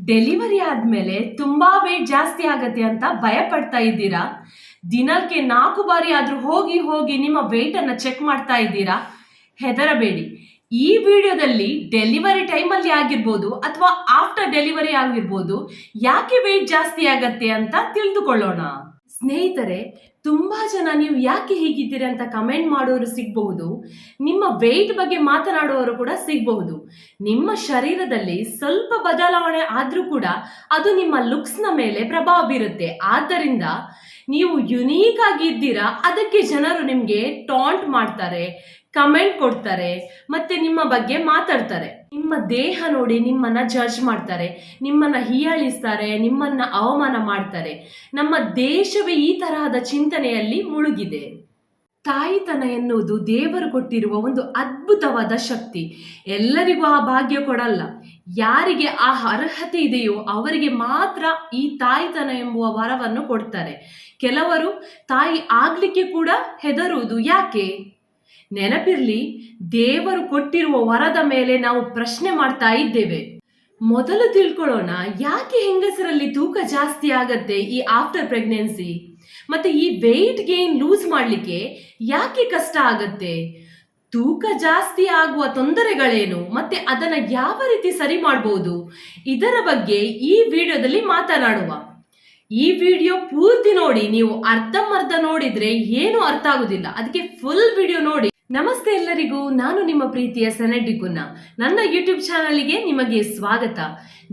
Delivery ಆದ್ಮೇಲೆ ತುಂಬಾ wait ಜಾಸ್ತಿ ಆಗತ್ತೆ ಅಂತ ಭಯ ಪಡ್ತಾ ಇದ್ದೀರಾ? ದಿನಕ್ಕೆ 4 ಬಾರಿ ಆದ್ರೂ ಹೋಗಿ ಹೋಗಿ ನಿಮ್ಮ ವೇಟ್ ಅನ್ನ ಚೆಕ್ ಮಾಡ್ತಾ ಇದ್ದೀರಾ? ಹೆದರಬೇಡಿ. ಈ ವಿಡಿಯೋದಲ್ಲಿ ಡೆಲಿವರಿ ಟೈಮಲ್ಲಿ ಆಗಿರ್ಬೋದು ಅಥವಾ ಆಫ್ಟರ್ ಡೆಲಿವರಿ ಆಗಿರ್ಬೋದು, ಯಾಕೆ ವೇಟ್ ಜಾಸ್ತಿ ಆಗತ್ತೆ ಅಂತ ತಿಳಿದುಕೊಳ್ಳೋಣ. ಸ್ನೇಹಿತರೆ, ತುಂಬಾ ಜನ ನೀವು ಯಾಕೆ ಹೀಗಿದ್ದೀರಿ ಅಂತ ಕಮೆಂಟ್ ಮಾಡೋರು ಸಿಗಬಹುದು. ನಿಮ್ಮ ವೇಟ್ ಬಗ್ಗೆ ಮಾತನಾಡುವವರು ಕೂಡ ಸಿಗಬಹುದು. ನಿಮ್ಮ ಶರೀರದಲ್ಲಿ ಸ್ವಲ್ಪ ಬದಲಾವಣೆ ಆದ್ರೂ ಕೂಡ ಅದು ನಿಮ್ಮ ಲುಕ್ಸ್ನ ಮೇಲೆ ಪ್ರಭಾವ ಬೀರುತ್ತೆ. ಆದ್ದರಿಂದ ನೀವು ಯುನೀಕ್ ಆಗಿ ಇದ್ದೀರಾ, ಅದಕ್ಕೆ ಜನರು ನಿಮಗೆ ಟಾಂಟ್ ಮಾಡ್ತಾರೆ, ಕಮೆಂಟ್ ಕೊಡ್ತಾರೆ, ಮತ್ತೆ ನಿಮ್ಮ ಬಗ್ಗೆ ಮಾತಾಡ್ತಾರೆ. ನಿಮ್ಮ ದೇಹ ನೋಡಿ ನಿಮ್ಮನ್ನ ಜಡ್ಜ್ ಮಾಡ್ತಾರೆ, ನಿಮ್ಮನ್ನ ಹೀಯಾಳಿಸ್ತಾರೆ, ನಿಮ್ಮನ್ನ ಅವಮಾನ ಮಾಡ್ತಾರೆ. ನಮ್ಮ ದೇಶವೇ ಈ ತರಹದ ಚಿಂತನೆಯಲ್ಲಿ ಮುಳುಗಿದೆ. ತಾಯಿತನ ಎನ್ನುವುದು ದೇವರು ಕೊಟ್ಟಿರುವ ಒಂದು ಅದ್ಭುತವಾದ ಶಕ್ತಿ. ಎಲ್ಲರಿಗೂ ಆ ಭಾಗ್ಯ ಕೊಡಲ್ಲ. ಯಾರಿಗೆ ಆ ಅರ್ಹತೆ ಇದೆಯೋ ಅವರಿಗೆ ಮಾತ್ರ ಈ ತಾಯಿತನ ಎಂಬುವ ವರವನ್ನು ಕೊಡ್ತಾರೆ. ಕೆಲವರು ತಾಯಿ ಆಗ್ಲಿಕ್ಕೆ ಕೂಡ ಹೆದರುವುದು ಯಾಕೆ? ನೆನಪಿರ್ಲಿ, ದೇವರು ಕೊಟ್ಟಿರುವ ವರದ ಮೇಲೆ ನಾವು ಪ್ರಶ್ನೆ ಮಾಡ್ತಾ ಇದ್ದೇವೆ. ಮೊದಲು ತಿಳ್ಕೊಳ್ಳೋಣ, ಯಾಕೆ ಹೆಂಗಸರಲ್ಲಿ ತೂಕ ಜಾಸ್ತಿ ಆಗತ್ತೆ ಈ ಆಫ್ಟರ್ ಪ್ರೆಗ್ನೆನ್ಸಿ, ಮತ್ತೆ ಈ ವೆಯ್ಟ್ ಗೇನ್ ಲೂಸ್ ಮಾಡ್ಲಿಕ್ಕೆ ಯಾಕೆ ಕಷ್ಟ ಆಗತ್ತೆ, ತೂಕ ಜಾಸ್ತಿ ಆಗುವ ತೊಂದರೆಗಳೇನು, ಮತ್ತೆ ಅದನ್ನ ಯಾವ ರೀತಿ ಸರಿ ಮಾಡಬಹುದು, ಇದರ ಬಗ್ಗೆ ಈ ವಿಡಿಯೋದಲ್ಲಿ ಮಾತನಾಡುವ. ಈ ವಿಡಿಯೋ ಪೂರ್ತಿ ನೋಡಿ. ನೀವು ಅರ್ಧಂಬರ್ಧ ನೋಡಿದ್ರೆ ಏನು ಅರ್ಥ ಆಗುದಿಲ್ಲ, ಅದಕ್ಕೆ ಫುಲ್ ವಿಡಿಯೋ ನೋಡಿ. ನಮಸ್ತೆ ಎಲ್ಲರಿಗೂ, ನಾನು ನಿಮ್ಮ ಪ್ರೀತಿಯ ಸನೆಡ್ಡಿ ಗುನ್ನ. ನನ್ನ ಯೂಟ್ಯೂಬ್ ಚಾನಲ್ಗೆ ನಿಮಗೆ ಸ್ವಾಗತ.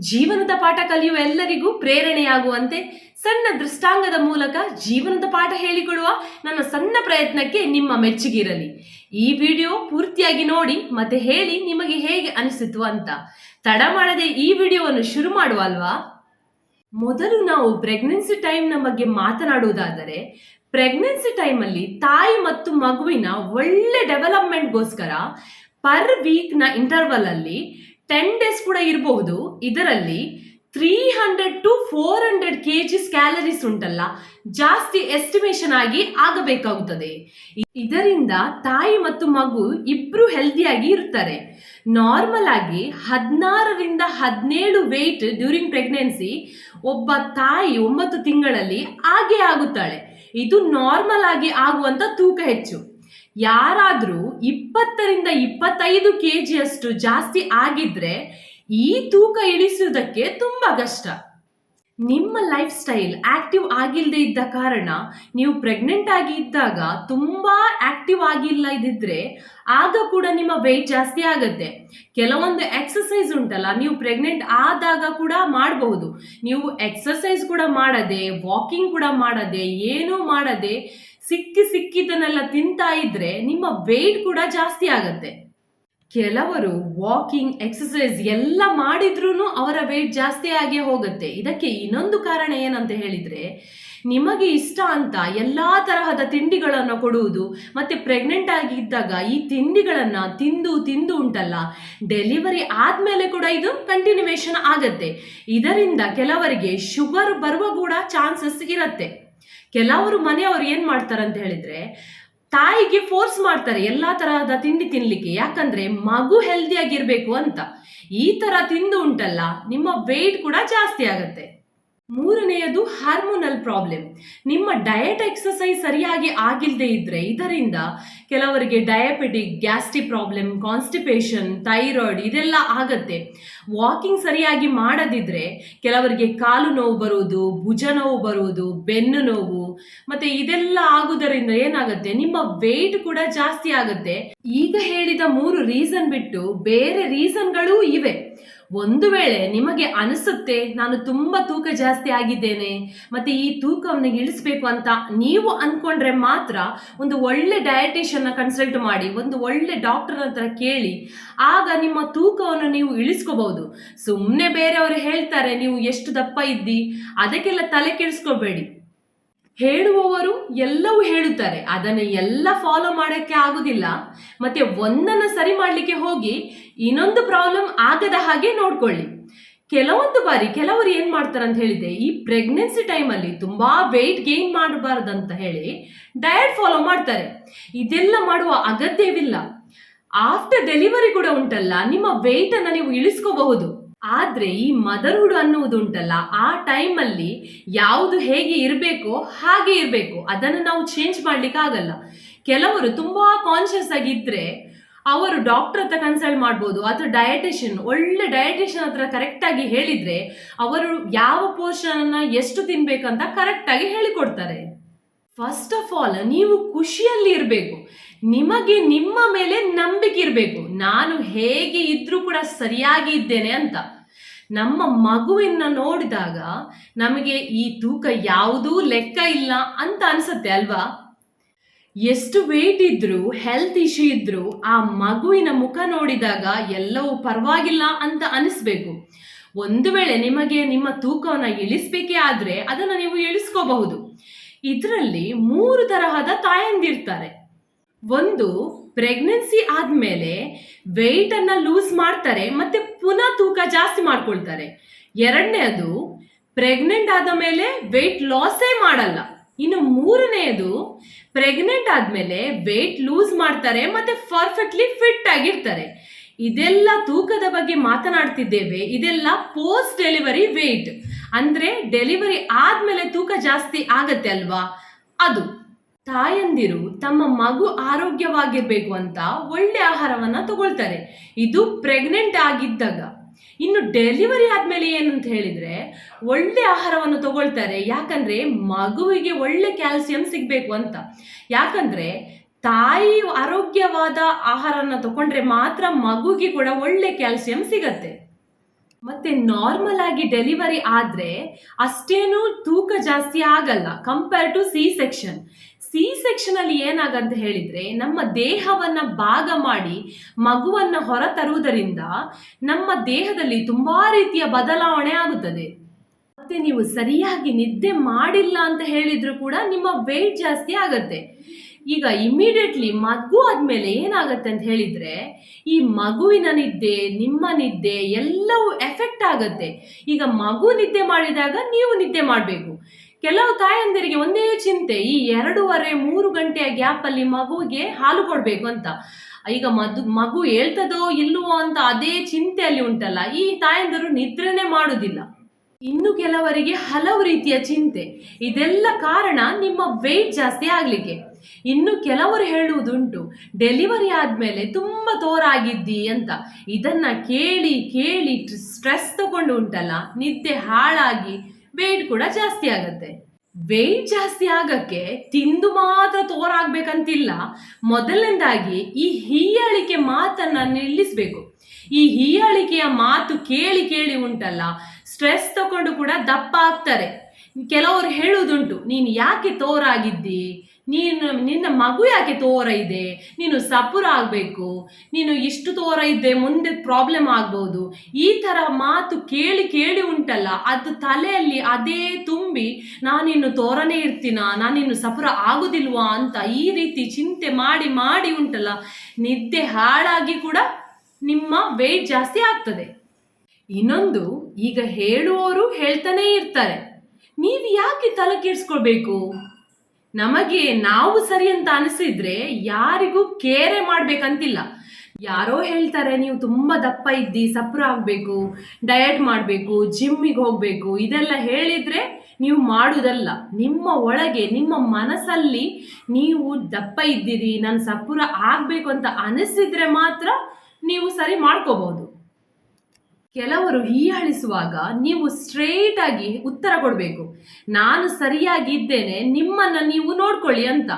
ಜೀವನದ ಪಾಠ ಕಲಿಯುವ ಎಲ್ಲರಿಗೂ ಪ್ರೇರಣೆಯಾಗುವಂತೆ ಸಣ್ಣ ದೃಷ್ಟಾಂಗದ ಮೂಲಕ ಜೀವನದ ಪಾಠ ಹೇಳಿಕೊಡುವ ನನ್ನ ಸಣ್ಣ ಪ್ರಯತ್ನಕ್ಕೆ ನಿಮ್ಮ ಮೆಚ್ಚುಗಿರಲಿ. ಈ ವಿಡಿಯೋ ಪೂರ್ತಿಯಾಗಿ ನೋಡಿ ಮತ್ತೆ ಹೇಳಿ ನಿಮಗೆ ಹೇಗೆ ಅನಿಸಿತು ಅಂತ. ತಡ ಮಾಡದೆ ಈ ವಿಡಿಯೋವನ್ನು ಶುರು ಮಾಡುವ ಅಲ್ವಾ? ಮೊದಲು ನಾವು ಪ್ರೆಗ್ನೆನ್ಸಿ ಟೈಮ್ನ ಬಗ್ಗೆ ಮಾತನಾಡುವುದಾದರೆ, ಪ್ರೆಗ್ನೆನ್ಸಿ ಟೈಮಲ್ಲಿ ತಾಯಿ ಮತ್ತು ಮಗುವಿನ ಒಳ್ಳೆ ಡೆವಲಪ್ಮೆಂಟ್ಗೋಸ್ಕರ ಪರ್ ವೀಕ್ನ ಇಂಟರ್ವಲ್ ಅಲ್ಲಿ 10 ಡೇಸ್ ಕೂಡ ಇರಬಹುದು. ಇದರಲ್ಲಿ 300 to 400 kgs ಕ್ಯಾಲರೀಸ್ ಉಂಟಲ್ಲ, ಜಾಸ್ತಿ ಎಸ್ಟಿಮೇಷನ್ ಆಗಿ ಆಗಬೇಕಾಗುತ್ತದೆ. ಇದರಿಂದ ತಾಯಿ ಮತ್ತು ಮಗು ಇಬ್ರು ಹೆಲ್ದಿಯಾಗಿ ಇರ್ತಾರೆ. ನಾರ್ಮಲ್ ಆಗಿ 16ರಿಂದ 17 ವೆಯ್ಟ್ ಡ್ಯೂರಿಂಗ್ ಪ್ರೆಗ್ನೆನ್ಸಿ ಒಬ್ಬ ತಾಯಿ 9 ತಿಂಗಳಲ್ಲಿ ಆಗುತ್ತಾಳೆ. ಇದು ನಾರ್ಮಲ್ ಆಗಿ ಆಗುವಂತ ತೂಕ ಹೆಚ್ಚು. ಯಾರಾದ್ರೂ 20ರಿಂದ 25 kg ಅಷ್ಟು ಜಾಸ್ತಿ ಆಗಿದ್ರೆ ಈ ತೂಕ ಇಳಿಸುವುದಕ್ಕೆ ತುಂಬಾ ಕಷ್ಟ. ನಿಮ್ಮ ಲೈಫ್ ಸ್ಟೈಲ್ ಆಕ್ಟಿವ್ ಆಗಿಲ್ಲದೆ ಇದ್ದ ಕಾರಣ ನೀವು ಪ್ರೆಗ್ನೆಂಟ್ ಆಗಿ ಇದ್ದಾಗ ತುಂಬಾ ಆಕ್ಟಿವ್ ಆಗಿಲ್ಲ ಇದ್ದಿದ್ರೆ ಆಗ ಕೂಡ ನಿಮ್ಮ ವೆಯ್ಟ್ ಜಾಸ್ತಿ ಆಗತ್ತೆ. ಕೆಲವೊಂದು ಎಕ್ಸಸೈಸ್ ಉಂಟಲ್ಲ, ನೀವು ಪ್ರೆಗ್ನೆಂಟ್ ಆದಾಗ ಕೂಡ ಮಾಡಬಹುದು. ನೀವು ಎಕ್ಸಸೈಸ್ ಕೂಡ ಮಾಡದೆ, ವಾಕಿಂಗ್ ಕೂಡ ಮಾಡದೆ, ಏನೂ ಮಾಡದೆ ಸಿಕ್ಕಿದ್ದನ್ನೆಲ್ಲ ತಿಂತಾ ಇದ್ರೆ ನಿಮ್ಮ ವೆಯ್ಟ್ ಕೂಡ ಜಾಸ್ತಿ ಆಗತ್ತೆ. ಕೆಲವರು ವಾಕಿಂಗ್, ಎಕ್ಸಸೈಸ್ ಎಲ್ಲ ಮಾಡಿದ್ರೂ ಅವರ ವೆಯ್ಟ್ ಜಾಸ್ತಿ ಆಗೇ ಹೋಗುತ್ತೆ. ಇದಕ್ಕೆ ಇನ್ನೊಂದು ಕಾರಣ ಏನಂತ ಹೇಳಿದ್ರೆ, ನಿಮಗೆ ಇಷ್ಟ ಅಂತ ಎಲ್ಲಾ ತರಹದ ತಿಂಡಿಗಳನ್ನು ಕೊಡುವುದು, ಮತ್ತೆ ಪ್ರೆಗ್ನೆಂಟ್ ಆಗಿದ್ದಾಗ ಈ ತಿಂಡಿಗಳನ್ನ ತಿಂದು ತಿಂದು ಉಂಟಲ್ಲ, ಡೆಲಿವರಿ ಆದ್ಮೇಲೆ ಕೂಡ ಇದು ಕಂಟಿನ್ಯೂವೇಷನ್ ಆಗತ್ತೆ. ಇದರಿಂದ ಕೆಲವರಿಗೆ ಶುಗರ್ ಬರುವ ಕೂಡ ಚಾನ್ಸಸ್ ಇರತ್ತೆ. ಕೆಲವರು ಮನೆಯವರು ಏನ್ ಮಾಡ್ತಾರೆ ಅಂತ ಹೇಳಿದ್ರೆ, ತಾಯಿಗೆ ಫೋರ್ಸ್ ಮಾಡ್ತಾರೆ ಎಲ್ಲಾ ತರಹದ ತಿಂಡಿ ತಿನ್ಲಿಕ್ಕೆ, ಯಾಕಂದ್ರೆ ಮಗು ಹೆಲ್ದಿ ಆಗಿರ್ಬೇಕು ಅಂತ. ಈ ತರ ತಿಂದು ಉಂಟಲ್ಲ, ನಿಮ್ಮ ವೆಯ್ಟ್ ಕೂಡ ಜಾಸ್ತಿ ಆಗತ್ತೆ. ಮೂರನೆಯದು ಹಾರ್ಮೋನಲ್ ಪ್ರಾಬ್ಲಮ್. ನಿಮ್ಮ ಡಯಟ್ ಎಕ್ಸಸೈಸ್ ಸರಿಯಾಗಿ ಆಗಿಲ್ಲದೆ ಇದ್ರೆ ಇದರಿಂದ ಕೆಲವರಿಗೆ diabetic, gastric problem, constipation, thyroid ಇದೆಲ್ಲ ಆಗತ್ತೆ. ವಾಕಿಂಗ್ ಸರಿಯಾಗಿ ಮಾಡದಿದ್ರೆ ಕೆಲವರಿಗೆ ಕಾಲು ನೋವು ಬರುವುದು, ಭುಜ ನೋವು ಬರುವುದು, ಬೆನ್ನು ನೋವು, ಮತ್ತೆ ಇದೆಲ್ಲ ಆಗುವುದರಿಂದ ಏನಾಗುತ್ತೆ, ನಿಮ್ಮ ವೆಯ್ಟ್ ಕೂಡ ಜಾಸ್ತಿ ಆಗತ್ತೆ. ಈಗ ಹೇಳಿದ 3 ರೀಸನ್ ಬಿಟ್ಟು ಬೇರೆ ರೀಸನ್ಗಳೂ ಇವೆ. ಒಂದು ವೇಳೆ ನಿಮಗೆ ಅನಿಸುತ್ತೆ ನಾನು ತುಂಬಾ ತೂಕ ಜಾಸ್ತಿ ಆಗಿದ್ದೇನೆ ಮತ್ತೆ ಈ ತೂಕವನ್ನು ಇಳಿಸ್ಬೇಕು ಅಂತ ನೀವು ಅನ್ಕೊಂಡ್ರೆ ಮಾತ್ರ ಒಂದು ಒಳ್ಳೆ ಡಯಟಿಷಿಯನ್ ಕನ್ಸಲ್ಟ್ ಮಾಡಿ, ಒಂದು ಒಳ್ಳೆ ಡಾಕ್ಟರ್ ಹತ್ರ ಕೇಳಿ, ಆಗ ನಿಮ್ಮ ತೂಕವನ್ನು ನೀವು ಇಳಿಸ್ಕೋಬಹುದು. ಸುಮ್ಮನೆ ಬೇರೆಯವರು ಹೇಳ್ತಾರೆ ನೀವು ಎಷ್ಟು ದಪ್ಪ ಇದ್ದಿ, ಅದಕ್ಕೆಲ್ಲ ತಲೆ ಕೆಡಿಸ್ಕೋಬೇಡಿ. ಹೇಳುವವರು ಎಲ್ಲವೂ ಹೇಳುತ್ತಾರೆ, ಅದನ್ನು ಎಲ್ಲ ಫಾಲೋ ಮಾಡಕ್ಕೆ ಆಗುದಿಲ್ಲ. ಮತ್ತೆ ಒಂದನ್ನು ಸರಿ ಮಾಡ್ಲಿಕ್ಕೆ ಹೋಗಿ ಇನ್ನೊಂದು ಪ್ರಾಬ್ಲಮ್ ಆಗದ ಹಾಗೆ ನೋಡ್ಕೊಳ್ಳಿ. ಕೆಲವೊಂದು ಬಾರಿ ಕೆಲವರು ಏನ್ ಮಾಡ್ತಾರೆ ಅಂತ ಹೇಳಿದ್ರೆ, ಈ ಪ್ರೆಗ್ನೆನ್ಸಿ ಟೈಮಲ್ಲಿ ತುಂಬಾ ವೆಯ್ಟ್ ಗೇನ್ ಮಾಡಬಾರ್ದಂತ ಹೇಳಿ ಡಯಟ್ ಫಾಲೋ ಮಾಡ್ತಾರೆ. ಇದೆಲ್ಲ ಮಾಡುವ ಅಗತ್ಯವಿಲ್ಲ. ಆಫ್ಟರ್ ಡೆಲಿವರಿ ಕೂಡ ಉಂಟಲ್ಲ, ನಿಮ್ಮ ವೆಯ್ಟ್ ಅನ್ನ ನೀವು ಇಳಿಸ್ಕೋಬಹುದು. ಆದ್ರೆ ಈ ಮದರ್ಹುಡ್ ಅನ್ನುವುದುಂಟಲ್ಲ, ಆ ಟೈಮಲ್ಲಿ ಯಾವುದು ಹೇಗೆ ಇರಬೇಕೋ ಹಾಗೆ ಇರಬೇಕು. ಅದನ್ನು ನಾವು ಚೇಂಜ್ ಮಾಡ್ಲಿಕ್ಕೆ ಆಗಲ್ಲ. ಕೆಲವರು ತುಂಬಾ ಕಾನ್ಶಿಯಸ್ ಆಗಿದ್ರೆ ಅವರು ಡಾಕ್ಟರ್ ಹತ್ರ ಕನ್ಸಲ್ಟ್ ಮಾಡ್ಬೋದು, ಅಥವಾ ಡಯಟಿಷಿಯನ್, ಒಳ್ಳೆ ಡಯಟಿಷಿಯನ್ ಹತ್ರ ಕರೆಕ್ಟ್ ಆಗಿ ಹೇಳಿದ್ರೆ ಅವರು ಯಾವ ಪೋರ್ಷನ್ ಅನ್ನ ಎಷ್ಟು ತಿನ್ಬೇಕಂತ ಕರೆಕ್ಟ್ ಆಗಿ ಹೇಳಿಕೊಡ್ತಾರೆ. ಫಸ್ಟ್ ಆಫ್ ಆಲ್ ನೀವು ಖುಷಿಯಲ್ಲಿ ಇರಬೇಕು. ನಿಮಗೆ ನಿಮ್ಮ ಮೇಲೆ ನಂಬಿಕೆ ಇರಬೇಕು, ನಾನು ಹೇಗೆ ಇದ್ರೂ ಕೂಡ ಸರಿಯಾಗಿ ಇದ್ದೇನೆ ಅಂತ. ನಮ್ಮ ಮಗುವಿನ ನೋಡಿದಾಗ ನಮಗೆ ಈ ತೂಕ ಯಾವುದೂ ಲೆಕ್ಕ ಇಲ್ಲ ಅಂತ ಅನ್ಸುತ್ತೆ ಅಲ್ವಾ? ಎಷ್ಟು ವೇಟ್ ಇದ್ರು, ಹೆಲ್ತ್ ಇಶ್ಯೂ ಇದ್ರು, ಆ ಮಗುವಿನ ಮುಖ ನೋಡಿದಾಗ ಎಲ್ಲವೂ ಪರವಾಗಿಲ್ಲ ಅಂತ ಅನಿಸ್ಬೇಕು. ಒಂದು ವೇಳೆ ನಿಮಗೆ ನಿಮ್ಮ ತೂಕವನ್ನು ಇಳಿಸ್ಬೇಕೇ ಆದ್ರೆ ಅದನ್ನು ನೀವು ಇಳಿಸ್ಕೋಬಹುದು. ಇದರಲ್ಲಿ 3 ತರಹದ ತಾಯಂದಿರ್ತಾರೆ. ಒಂದು, ಪ್ರೆಗ್ನೆನ್ಸಿ ಆದ್ಮೇಲೆ ವೆಯ್ಟ್ ಅನ್ನ ಲೂಸ್ ಮಾಡ್ತಾರೆ ಮತ್ತೆ ಪುನಃ ತೂಕ ಜಾಸ್ತಿ ಮಾಡ್ಕೊಳ್ತಾರೆ. ಎರಡನೇದು, ಪ್ರೆಗ್ನೆಂಟ್ ಆದ ಮೇಲೆ ವೆಯ್ಟ್ ಲಾಸೇ ಮಾಡಲ್ಲ. ಇನ್ನು ಮೂರನೆಯದು, ಪ್ರೆಗ್ನೆಂಟ್ ಆದ್ಮೇಲೆ ವೆಯ್ಟ್ ಲೂಸ್ ಮಾಡ್ತಾರೆ ಮತ್ತೆ ಪರ್ಫೆಕ್ಟ್ಲಿ ಫಿಟ್ ಆಗಿರ್ತಾರೆ. ಇದೆಲ್ಲ ತೂಕದ ಬಗ್ಗೆ ಮಾತನಾಡ್ತಿದ್ದೇವೆ. ಇದೆಲ್ಲ ಪೋಸ್ಟ್ ಡೆಲಿವರಿ ವೆಯ್ಟ್, ಅಂದ್ರೆ ಡೆಲಿವರಿ ಆದ್ಮೇಲೆ ತೂಕ ಜಾಸ್ತಿ ಆಗತ್ತೆ ಅಲ್ವಾ, ಅದು. ತಾಯಂದಿರು ತಮ್ಮ ಮಗು ಆರೋಗ್ಯವಾಗಿರ್ಬೇಕು ಅಂತ ಒಳ್ಳೆ ಆಹಾರವನ್ನ ತಗೊಳ್ತಾರೆ, ಇದು ಪ್ರೆಗ್ನೆಂಟ್ ಆಗಿದ್ದಾಗ. ಇನ್ನು ಡೆಲಿವರಿ ಆದ್ಮೇಲೆ ಏನಂತ ಹೇಳಿದ್ರೆ ಒಳ್ಳೆ ಆಹಾರವನ್ನು ತಗೊಳ್ತಾರೆ, ಯಾಕಂದ್ರೆ ಮಗುವಿಗೆ ಒಳ್ಳೆ ಕ್ಯಾಲ್ಸಿಯಂ ಸಿಗ್ಬೇಕು ಅಂತ. ಯಾಕಂದ್ರೆ ತಾಯಿ ಆರೋಗ್ಯವಾದ ಆಹಾರನ ತಗೊಂಡ್ರೆ ಮಾತ್ರ ಮಗುಗೆ ಕೂಡ ಒಳ್ಳೆ ಕ್ಯಾಲ್ಸಿಯಂ ಸಿಗತ್ತೆ. ಮತ್ತೆ ನಾರ್ಮಲ್ ಆಗಿ ಡೆಲಿವರಿ ಆದ್ರೆ ಅಷ್ಟೇನು ತೂಕ ಜಾಸ್ತಿ ಆಗಲ್ಲ compare to C section. C section ಅಲ್ಲಿ ಏನಾಗಂತ ಹೇಳಿದ್ರೆ ನಮ್ಮ ದೇಹವನ್ನ ಭಾಗ ಮಾಡಿ ಮಗುವನ್ನ ಹೊರ ತರುವುದರಿಂದ ನಮ್ಮ ದೇಹದಲ್ಲಿ ತುಂಬಾ ರೀತಿಯ ಬದಲಾವಣೆ ಆಗುತ್ತದೆ. ಮತ್ತೆ ನೀವು ಸರಿಯಾಗಿ ನಿದ್ದೆ ಮಾಡಿಲ್ಲ ಅಂತ ಹೇಳಿದ್ರು ಕೂಡ ನಿಮ್ಮ ವೆಯ್ಟ್ ಜಾಸ್ತಿ ಆಗತ್ತೆ. ಈಗ ಇಮಿಡಿಯೇಟ್ಲಿ ಮಗು ಆದ್ಮೇಲೆ ಏನಾಗತ್ತೆ ಅಂತ ಹೇಳಿದ್ರೆ ಈ ಮಗುವಿನ ನಿದ್ದೆ, ನಿಮ್ಮ ನಿದ್ದೆ ಎಲ್ಲವೂ ಎಫೆಕ್ಟ್ ಆಗತ್ತೆ. ಈಗ ಮಗು ನಿದ್ದೆ ಮಾಡಿದಾಗ ನೀವು ನಿದ್ದೆ ಮಾಡಬೇಕು. ಕೆಲವು ತಾಯಂದಿರಿಗೆ ಒಂದೇ ಚಿಂತೆ, ಈ 2.5-3 ಗಂಟೆಯ ಗ್ಯಾಪ್ ಅಲ್ಲಿ ಮಗುವಿಗೆ ಹಾಲು ಕೊಡ್ಬೇಕು ಅಂತ. ಈಗ ಮಗು ಹೇಳ್ತದೋ ಇಲ್ವೋ ಅಂತ ಅದೇ ಚಿಂತೆಯಲ್ಲಿ ಉಂಟಲ್ಲ, ಈ ತಾಯಂದಿರು ನಿದ್ರೆನೆ ಮಾಡುದಿಲ್ಲ. ಇನ್ನು ಕೆಲವರಿಗೆ ಹಲವು ರೀತಿಯ ಚಿಂತೆ. ಇದೆಲ್ಲ ಕಾರಣ ನಿಮ್ಮ ವೆಯ್ಟ್ ಜಾಸ್ತಿ ಆಗ್ಲಿಕ್ಕೆ. ಇನ್ನು ಕೆಲವರು ಹೇಳುವುದುಂಟು, ಡೆಲಿವರಿ ಆದ್ಮೇಲೆ ತುಂಬಾ ತೋರಾಗಿದ್ದಿ ಅಂತ. ಇದನ್ನ ಕೇಳಿ ಕೇಳಿ ಸ್ಟ್ರೆಸ್ ತಗೊಂಡು ಉಂಟಲ್ಲ, ನಿದ್ದೆ ಹಾಳಾಗಿ ವೆಯ್ಟ್ ಕೂಡ ಜಾಸ್ತಿ ಆಗತ್ತೆ. ವೆಯ್ಟ್ ಜಾಸ್ತಿ ಆಗಕ್ಕೆ ತಿಂದು ಮಾತ್ರ ತೋರಾಗ್ಬೇಕಂತಿಲ್ಲ. ಮೊದಲನೇದಾಗಿ ಈ ಹೀಯಾಳಿಕೆ ಮಾತನ್ನ ನಿಲ್ಲಿಸ್ಬೇಕು. ಈ ಹೀಯಾಳಿಕೆಯ ಮಾತು ಕೇಳಿ ಕೇಳಿ ಉಂಟಲ್ಲ, ಸ್ಟ್ರೆಸ್ ತಗೊಂಡು ಕೂಡ ದಪ್ಪ ಆಗ್ತಾರೆ. ಕೆಲವರು ಹೇಳುವುದುಂಟು, ನೀನು ಯಾಕೆ ತೋರಾಗಿದ್ದಿ, ನಿನ್ನ ಮಗು ಯಾಕೆ ತೋರ ಇದೆ, ನೀನು ಸಪುರ ಆಗ್ಬೇಕು, ನೀನು ಇಷ್ಟು ತೋರ ಇದ್ದೆ ಮುಂದೆ ಪ್ರಾಬ್ಲಮ್ ಆಗ್ಬಹುದು. ಈ ತರ ಮಾತು ಕೇಳಿ ಕೇಳಿ ಉಂಟಲ್ಲ, ಅದು ತಲೆಯಲ್ಲಿ ಅದೇ ತುಂಬಿ ನಾನಿನ್ನು ತೋರನೇ ಇರ್ತೀನ, ನಾನಿನ್ನು ಸಪುರ ಆಗುದಿಲ್ವಾ ಅಂತ ಈ ರೀತಿ ಚಿಂತೆ ಮಾಡಿ ಮಾಡಿ ಉಂಟಲ್ಲ, ನಿದ್ದೆ ಹಾಳಾಗಿ ಕೂಡ ನಿಮ್ಮ ವೆಯ್ಟ್ ಜಾಸ್ತಿ ಆಗ್ತದೆ. ಇನ್ನೊಂದು, ಈಗ ಹೇಳುವವರು ಹೇಳ್ತಾನೆ ಇರ್ತಾರೆ, ನೀವು ಯಾಕೆ ತಲೆ ಕೆಡಿಸ್ಕೊಳ್ಬೇಕು, ನಮಗೆ ನಾವು ಸರಿ ಅಂತ ಅನಿಸಿದ್ರೆ ಯಾರಿಗೂ ಕೇರೆ ಮಾಡ್ಬೇಕಂತಿಲ್ಲ. ಯಾರೋ ಹೇಳ್ತಾರೆ ನೀವು ತುಂಬಾ ದಪ್ಪ ಇದ್ದಿ, ಸಪುರ ಆಗ್ಬೇಕು, ಡಯಟ್ ಮಾಡಬೇಕು, ಜಿಮ್ಮಿಗೆ ಹೋಗ್ಬೇಕು, ಇದೆಲ್ಲ ಹೇಳಿದ್ರೆ ನೀವು ಮಾಡುವುದಲ್ಲ. ನಿಮ್ಮ ಒಳಗೆ ನಿಮ್ಮ ಮನಸ್ಸಲ್ಲಿ ನೀವು ದಪ್ಪ ಇದ್ದೀರಿ, ನಾನು ಸಪುರ ಆಗ್ಬೇಕು ಅಂತ ಅನಿಸಿದ್ರೆ ಮಾತ್ರ ನೀವು ಸರಿ ಮಾಡ್ಕೋಬಹುದು. ಕೆಲವರು ಹೀಯಾಳಿಸುವಾಗ ನೀವು ಸ್ಟ್ರೇಟ್ ಆಗಿ ಉತ್ತರ ಕೊಡಬೇಕು, ನಾನು ಸರಿಯಾಗಿದ್ದೇನೆ, ನಿಮ್ಮನ್ನ ನೀವು ನೋಡ್ಕೊಳ್ಳಿ ಅಂತ.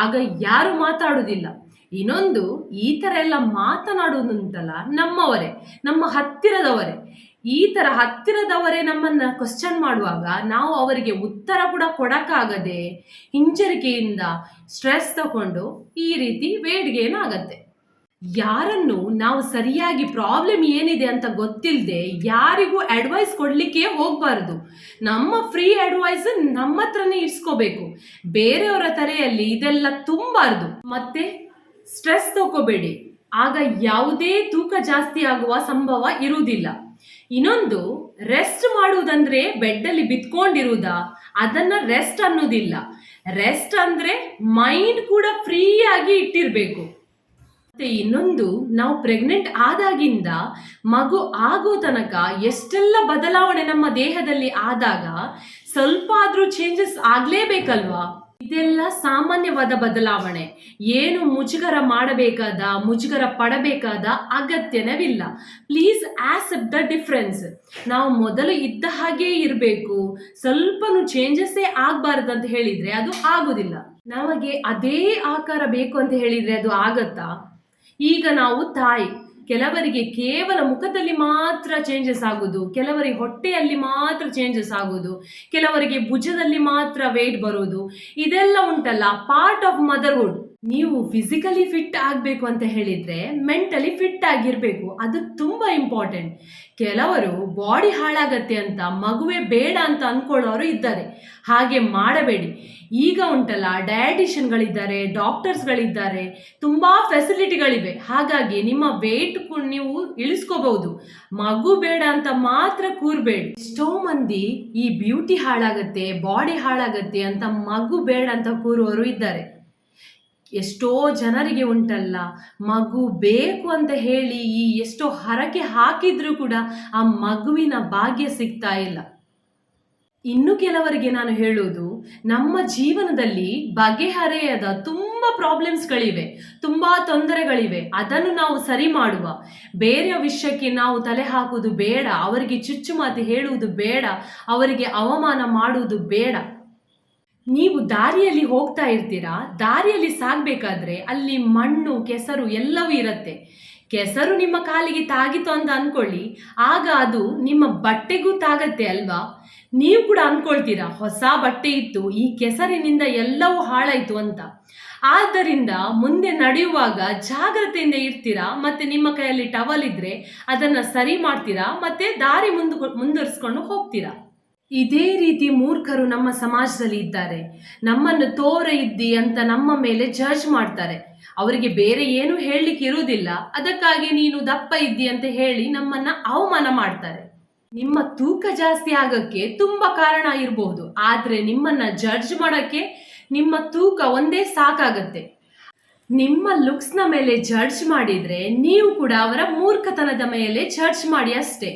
ಆಗ ಯಾರು ಮಾತಾಡುವುದಿಲ್ಲ. ಇನ್ನೊಂದು, ಈ ತರ ಎಲ್ಲ ಮಾತನಾಡುವುದಂತಲ್ಲ ನಮ್ಮವರೇ, ನಮ್ಮ ಹತ್ತಿರದವರೇ. ಈ ತರ ಹತ್ತಿರದವರೇ ನಮ್ಮನ್ನ ಕ್ವಶನ್ ಮಾಡುವಾಗ ನಾವು ಅವರಿಗೆ ಉತ್ತರ ಕೂಡ ಕೊಡಕ್ಕಾಗದೆ ಹಿಂಜರಿಕೆಯಿಂದ ಸ್ಟ್ರೆಸ್ ತಗೊಂಡು ಈ ರೀತಿ ವೇಟ್ ಗೇನ್ ಆಗತ್ತೆ. ಯಾರನ್ನು ನಾವು ಸರಿಯಾಗಿ ಪ್ರಾಬ್ಲಮ್ ಏನಿದೆ ಅಂತ ಗೊತ್ತಿಲ್ಲದೆ ಯಾರಿಗೂ ಅಡ್ವೈಸ್ ಕೊಡ್ಲಿಕ್ಕೆ ಹೋಗ್ಬಾರ್ದು. ನಮ್ಮ ಫ್ರೀ ಅಡ್ವೈಸ್ ನಮ್ಮ ಹತ್ರನೇ ಇರಿಸ್ಕೋಬೇಕು, ಬೇರೆಯವರ ತಲೆಯಲ್ಲಿ ಇದೆಲ್ಲ ತುಂಬಾರ್ದು. ಮತ್ತೆ ಸ್ಟ್ರೆಸ್ ತಗೋಬೇಡಿ, ಆಗ ಯಾವುದೇ ತೂಕ ಜಾಸ್ತಿ ಆಗುವ ಸಂಭವ ಇರುವುದಿಲ್ಲ. ಇನ್ನೊಂದು, ರೆಸ್ಟ್ ಮಾಡುವುದಂದ್ರೆ ಬೆಡ್ಡಲ್ಲಿ ಬಿತ್ಕೊಂಡಿರುವುದಾ, ಅದನ್ನ ರೆಸ್ಟ್ ಅನ್ನೋದಿಲ್ಲ. ರೆಸ್ಟ್ ಅಂದ್ರೆ ಮೈಂಡ್ ಕೂಡ ಫ್ರೀ ಆಗಿ ಇಟ್ಟಿರ್ಬೇಕು. ಮತ್ತೆ ಇನ್ನೊಂದು, ನಾವು ಪ್ರೆಗ್ನೆಂಟ್ ಆದಾಗಿಂದ ಮಗು ಆಗೋ ತನಕ ಎಷ್ಟೆಲ್ಲ ಬದಲಾವಣೆ ನಮ್ಮ ದೇಹದಲ್ಲಿ ಆದಾಗ ಸ್ವಲ್ಪ ಆದ್ರೂ ಚೇಂಜಸ್ ಆಗ್ಲೇಬೇಕಲ್ವಾ? ಇದೆಲ್ಲ ಸಾಮಾನ್ಯವಾದ ಬದಲಾವಣೆ. ಏನು ಮುಜುಗರ ಪಡಬೇಕಾದ ಅಗತ್ಯನವಿಲ್ಲ. Please accept the difference. ನಾವು ಮೊದಲು ಇದ್ದ ಹಾಗೆ ಇರಬೇಕು, ಸ್ವಲ್ಪನೂ ಚೇಂಜಸ್ಸೇ ಆಗ್ಬಾರ್ದು ಅಂತ ಹೇಳಿದ್ರೆ ಅದು ಆಗುದಿಲ್ಲ. ನಮಗೆ ಅದೇ ಆಕಾರ ಬೇಕು ಅಂತ ಹೇಳಿದ್ರೆ ಅದು ಆಗತ್ತಾ? ಈಗ ನಾವು ತಾಯಿ, ಕೆಲವರಿಗೆ ಕೇವಲ ಮುಖದಲ್ಲಿ ಮಾತ್ರ ಚೇಂಜಸ್ ಆಗೋದು, ಕೆಲವರಿಗೆ ಹೊಟ್ಟೆಯಲ್ಲಿ ಮಾತ್ರ ಚೇಂಜಸ್ ಆಗೋದು, ಕೆಲವರಿಗೆ ಭುಜದಲ್ಲಿ ಮಾತ್ರ ವೇಟ್ ಬರೋದು, ಇದೆಲ್ಲ ಉಂಟಲ್ಲ ಪಾರ್ಟ್ ಆಫ್ ಮದರ್ಹುಡ್. ನೀವು ಫಿಸಿಕಲಿ ಫಿಟ್ ಆಗಬೇಕು ಅಂತ ಹೇಳಿದ್ರೆ ಮೆಂಟಲಿ ಫಿಟ್ ಆಗಿರ್ಬೇಕು, ಅದು ತುಂಬಾ ಇಂಪಾರ್ಟೆಂಟ್. ಕೆಲವರು ಬಾಡಿ ಹಾಳಾಗತ್ತೆ ಅಂತ ಮಗುವೆ ಬೇಡ ಅಂತ ಅನ್ಕೊಳ್ಳೋರು ಇದ್ದಾರೆ. ಹಾಗೆ ಮಾಡಬೇಡಿ. ಈಗ ಉಂಟಲ್ಲ ಡಯಾಟಿಷಿಯನ್ಗಳಿದ್ದಾರೆ, ಡಾಕ್ಟರ್ಸ್ಗಳಿದ್ದಾರೆ, ತುಂಬಾ ಫೆಸಿಲಿಟಿಗಳಿವೆ. ಹಾಗಾಗಿ ನಿಮ್ಮ ವೇಟ್ ನೀವು ಇಳಿಸ್ಕೋಬಹುದು. ಮಗು ಬೇಡ ಅಂತ ಮಾತ್ರ ಕೂರ್ಬೇಡಿ. ಎಷ್ಟೋ ಮಂದಿ ಈ ಬ್ಯೂಟಿ ಹಾಳಾಗತ್ತೆ, ಬಾಡಿ ಹಾಳಾಗತ್ತೆ ಅಂತ ಮಗು ಬೇಡ ಅಂತ ಕೂರುವವರು ಇದ್ದಾರೆ. ಎಷ್ಟೋ ಜನರಿಗೆ ಉಂಟಲ್ಲ, ಮಗು ಬೇಕು ಅಂತ ಹೇಳಿ ಎಷ್ಟೋ ಹರಕೆ ಹಾಕಿದ್ರೂ ಕೂಡ ಆ ಮಗುವಿನ ಭಾಗ್ಯ ಸಿಗ್ತಾ ಇಲ್ಲ. ಇನ್ನು ಕೆಲವರಿಗೆ ನಾನು ಹೇಳೋದು, ನಮ್ಮ ಜೀವನದಲ್ಲಿ ಬಗೆಹರೆಯದ ತುಂಬ ಪ್ರಾಬ್ಲಮ್ಸ್ಗಳಿವೆ, ತುಂಬ ತೊಂದರೆಗಳಿವೆ. ಅದನ್ನು ನಾವು ಸರಿ ಮಾಡುವ. ಬೇರೆ ವಿಷಯಕ್ಕೆ ನಾವು ತಲೆ ಹಾಕುವುದು ಬೇಡ, ಅವರಿಗೆ ಚುಚ್ಚುಮಾತಿ ಹೇಳುವುದು ಬೇಡ, ಅವರಿಗೆ ಅವಮಾನ ಮಾಡುವುದು ಬೇಡ. ನೀವು ದಾರಿಯಲ್ಲಿ ಹೋಗ್ತಾ ಇರ್ತೀರಾ, ದಾರಿಯಲ್ಲಿ ಸಾಗಬೇಕಾದ್ರೆ ಅಲ್ಲಿ ಮಣ್ಣು ಕೆಸರು ಎಲ್ಲವೂ ಇರುತ್ತೆ. ಕೆಸರು ನಿಮ್ಮ ಕಾಲಿಗೆ ತಾಗಿತು ಅಂತ ಅನ್ಕೊಳ್ಳಿ, ಆಗ ಅದು ನಿಮ್ಮ ಬಟ್ಟೆಗೂ ತಾಗತ್ತೆ ಅಲ್ವಾ? ನೀವು ಕೂಡ ಅನ್ಕೊಳ್ತೀರಾ, ಹೊಸ ಬಟ್ಟೆ ಇತ್ತು, ಈ ಕೆಸರಿನಿಂದ ಎಲ್ಲವೂ ಹಾಳಾಯ್ತು ಅಂತ. ಆದ್ದರಿಂದ ಮುಂದೆ ನಡೆಯುವಾಗ ಜಾಗ್ರತೆಯಿಂದ ಇರ್ತೀರಾ, ಮತ್ತೆ ನಿಮ್ಮ ಕೈಯಲ್ಲಿ ಟವಲ್ ಇದ್ರೆ ಅದನ್ನ ಸರಿ ಮಾಡ್ತೀರಾ, ಮತ್ತೆ ದಾರಿ ಮುಂದುವರಿಸ್ಕೊಂಡು ಹೋಗ್ತೀರಾ. ಇದೇ ರೀತಿ ಮೂರ್ಖರು ನಮ್ಮ ಸಮಾಜದಲ್ಲಿ ಇದ್ದಾರೆ. ನಮ್ಮನ್ನು ತೋರ ಇದ್ದಿ ಅಂತ ನಮ್ಮ ಮೇಲೆ ಜಡ್ಜ್ ಮಾಡ್ತಾರೆ. ಅವರಿಗೆ ಬೇರೆ ಏನು ಹೇಳಲಿಕ್ಕೆ ಇರುವುದಿಲ್ಲ, ಅದಕ್ಕಾಗಿ ನೀನು ದಪ್ಪ ಇದ್ದಿ ಅಂತ ಹೇಳಿ ನಮ್ಮನ್ನ ಅವಮಾನ ಮಾಡ್ತಾರೆ. ನಿಮ್ಮ ತೂಕ ಜಾಸ್ತಿ ಆಗಕ್ಕೆ ತುಂಬಾ ಕಾರಣ ಇರಬಹುದು, ಆದ್ರೆ ನಿಮ್ಮನ್ನ ಜಡ್ಜ್ ಮಾಡಕ್ಕೆ ನಿಮ್ಮ ತೂಕ ಒಂದೇ ಸಾಕಾಗತ್ತೆ. ನಿಮ್ಮ ಲುಕ್ಸ್ನ ಮೇಲೆ ಜಡ್ಜ್ ಮಾಡಿದ್ರೆ ನೀವು ಕೂಡ ಅವರ ಮೂರ್ಖತನದ ಮೇಲೆ ಜಡ್ಜ್ ಮಾಡಿ ಅಷ್ಟೇ.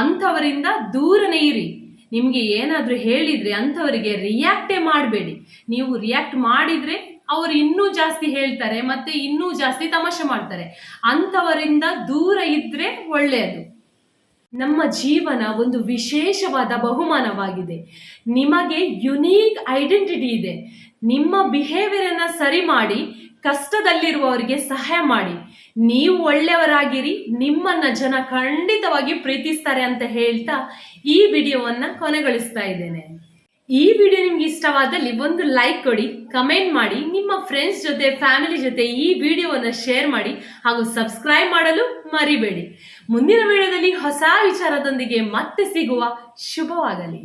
ಅಂಥವರಿಂದ ದೂರನೇ ಇರಿ. ನಿಮಗೆ ಏನಾದರೂ ಹೇಳಿದ್ರೆ ಅಂಥವರಿಗೆ ರಿಯಾಕ್ಟೇ ಮಾಡಬೇಡಿ. ನೀವು ರಿಯಾಕ್ಟ್ ಮಾಡಿದ್ರೆ ಅವರು ಇನ್ನೂ ಜಾಸ್ತಿ ಹೇಳ್ತಾರೆ, ಮತ್ತೆ ಇನ್ನೂ ಜಾಸ್ತಿ ತಮಾಷೆ ಮಾಡ್ತಾರೆ. ಅಂಥವರಿಂದ ದೂರ ಇದ್ರೆ ಒಳ್ಳೆಯದು. ನಮ್ಮ ಜೀವನ ಒಂದು ವಿಶೇಷವಾದ ಬಹುಮಾನವಾಗಿದೆ. ನಿಮಗೆ ಯುನೀಕ್ ಐಡೆಂಟಿಟಿ ಇದೆ. ನಿಮ್ಮ ಬಿಹೇವಿಯರನ್ನು ಸರಿ ಮಾಡಿ ಕಷ್ಟದಲ್ಲಿರುವವರಿಗೆ ಸಹಾಯ ಮಾಡಿ. ನೀವು ಒಳ್ಳೆಯವರಾಗಿರಿ, ನಿಮ್ಮನ್ನ ಜನ ಖಂಡಿತವಾಗಿ ಪ್ರೀತಿಸ್ತಾರೆ ಅಂತ ಹೇಳ್ತಾ ಈ ವಿಡಿಯೋವನ್ನ ಕೊನೆಗೊಳಿಸ್ತಾ ಇದ್ದೇನೆ. ಈ ವಿಡಿಯೋ ನಿಮ್ಗೆ ಇಷ್ಟವಾದಲ್ಲಿ ಒಂದು ಲೈಕ್ ಕೊಡಿ, ಕಮೆಂಟ್ ಮಾಡಿ, ನಿಮ್ಮ ಫ್ರೆಂಡ್ಸ್ ಜೊತೆ ಫ್ಯಾಮಿಲಿ ಜೊತೆ ಈ ವಿಡಿಯೋವನ್ನು ಶೇರ್ ಮಾಡಿ, ಹಾಗೂ ಸಬ್ಸ್ಕ್ರೈಬ್ ಮಾಡಲು ಮರಿಬೇಡಿ. ಮುಂದಿನ ವಿಡಿಯೋದಲ್ಲಿ ಹೊಸ ವಿಚಾರದೊಂದಿಗೆ ಮತ್ತೆ ಸಿಗುವ. ಶುಭವಾಗಲಿ.